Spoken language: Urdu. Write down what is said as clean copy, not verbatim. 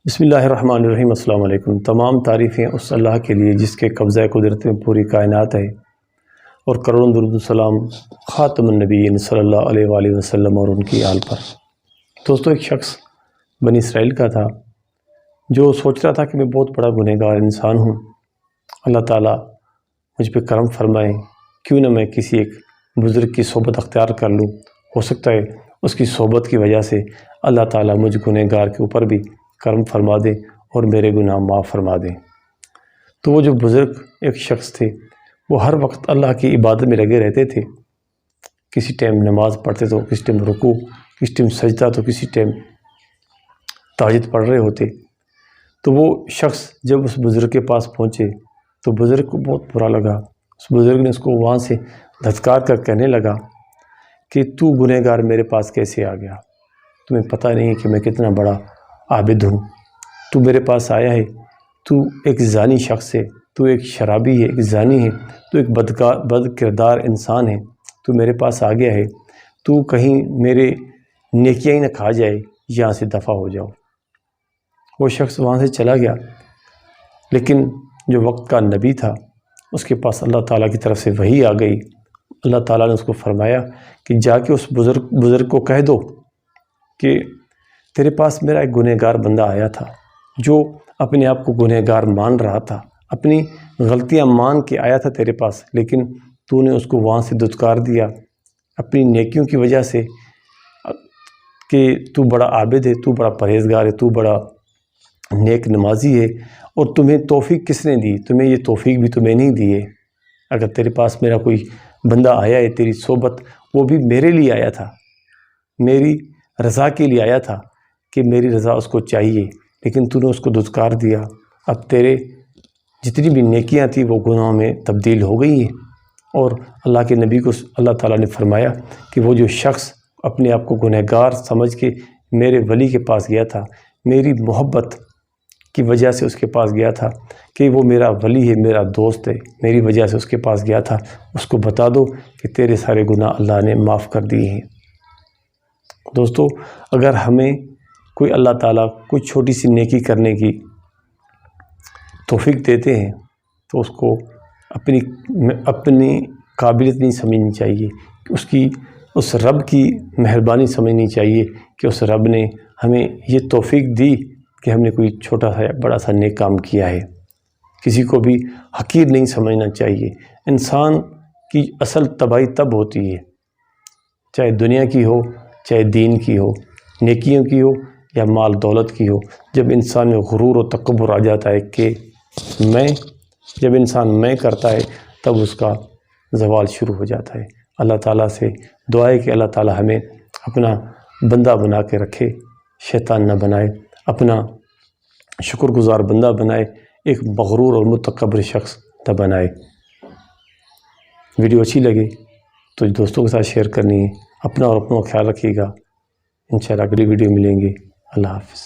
بسم اللہ الرحمن الرحیم۔ السلام علیکم۔ تمام تعریفیں اس اللہ کے لیے جس کے قبضہ قدرت میں پوری کائنات ہے، اور کروڑوں درود و سلام خاتم النبیین صلی اللہ علیہ وآلہ وسلم اور ان کی آل پر۔ دوستو، ایک شخص بنی اسرائیل کا تھا جو سوچ رہا تھا کہ میں بہت بڑا گنہگار انسان ہوں، اللہ تعالیٰ مجھ پہ کرم فرمائے، کیوں نہ میں کسی ایک بزرگ کی صحبت اختیار کر لوں، ہو سکتا ہے اس کی صحبت کی وجہ سے اللہ تعالیٰ مجھ گنہگار کے اوپر بھی کرم فرما دے اور میرے گناہ معاف فرما دے۔ تو وہ جو بزرگ ایک شخص تھے، وہ ہر وقت اللہ کی عبادت میں لگے رہتے تھے۔ کسی ٹائم نماز پڑھتے تو کسی ٹائم رکوع، کسی ٹائم سجدہ، تو کسی ٹائم تہجد پڑھ رہے ہوتے۔ تو وہ شخص جب اس بزرگ کے پاس پہنچے تو بزرگ کو بہت برا لگا۔ اس بزرگ نے اس کو وہاں سے دھتکار کر کہنے لگا کہ تو گنہگار میرے پاس کیسے آ گیا؟ تمہیں پتہ نہیں ہے کہ میں کتنا بڑا عابد ہوں؟ تو میرے پاس آیا ہے، تو ایک زانی شخص ہے، تو ایک شرابی ہے، ایک زانی ہے، تو ایک بد کردار انسان ہے، تو میرے پاس آ گیا ہے، تو کہیں میرے نیکیاں ہی نہ کھا جائے، یہاں سے دفع ہو جاؤ۔ وہ شخص وہاں سے چلا گیا، لیکن جو وقت کا نبی تھا اس کے پاس اللہ تعالیٰ کی طرف سے وحی آ گئی۔ اللہ تعالیٰ نے اس کو فرمایا کہ جا کے اس بزرگ کو کہہ دو کہ تیرے پاس میرا ایک گنہگار بندہ آیا تھا جو اپنے آپ کو گنہگار مان رہا تھا، اپنی غلطیاں مان کے آیا تھا تیرے پاس، لیکن تو نے اس کو وہاں سے دھتکار دیا اپنی نیکیوں کی وجہ سے کہ تو بڑا عابد ہے، تو بڑا پرہیزگار ہے، تو بڑا نیک نمازی ہے، اور تمہیں توفیق کس نے دی؟ تمہیں یہ توفیق بھی تو میں نہیں دی ہے۔ اگر تیرے پاس میرا کوئی بندہ آیا ہے تیری صحبت، وہ بھی میرے لیے آیا تھا، میری رضا کے لیے آیا تھا کہ میری رضا اس کو چاہیے، لیکن تو نے اس کو دھتکار دیا۔ اب تیرے جتنی بھی نیکیاں تھیں وہ گناہوں میں تبدیل ہو گئی ہیں۔ اور اللہ کے نبی کو اللہ تعالیٰ نے فرمایا کہ وہ جو شخص اپنے آپ کو گنہگار سمجھ کے میرے ولی کے پاس گیا تھا، میری محبت کی وجہ سے اس کے پاس گیا تھا کہ وہ میرا ولی ہے، میرا دوست ہے، میری وجہ سے اس کے پاس گیا تھا، اس کو بتا دو کہ تیرے سارے گناہ اللہ نے معاف کر دیے ہیں۔ دوستو، اگر ہمیں کوئی اللہ تعالیٰ کوئی چھوٹی سی نیکی کرنے کی توفیق دیتے ہیں تو اس کو اپنی قابلیت نہیں سمجھنی چاہیے، اس رب کی مہربانی سمجھنی چاہیے کہ اس رب نے ہمیں یہ توفیق دی کہ ہم نے کوئی چھوٹا سا یا بڑا سا نیک کام کیا ہے۔ کسی کو بھی حقیر نہیں سمجھنا چاہیے۔ انسان کی اصل تباہی تب ہوتی ہے، چاہے دنیا کی ہو، چاہے دین کی ہو، نیکیوں کی ہو یا مال دولت کی ہو، جب انسان میں غرور و تکبر آ جاتا ہے کہ جب انسان میں کرتا ہے تب اس کا زوال شروع ہو جاتا ہے۔ اللہ تعالیٰ سے دعا ہے کہ اللہ تعالیٰ ہمیں اپنا بندہ بنا کے رکھے، شیطان نہ بنائے، اپنا شکر گزار بندہ بنائے، ایک مغرور اور متکبر شخص نہ بنائے۔ ویڈیو اچھی لگے تو دوستوں کے ساتھ شیئر کرنی ہے۔ اپنا اور اپنا خیال رکھیے گا۔ انشاءاللہ اگلی ویڈیو ملیں گے۔ اللہ حافظ۔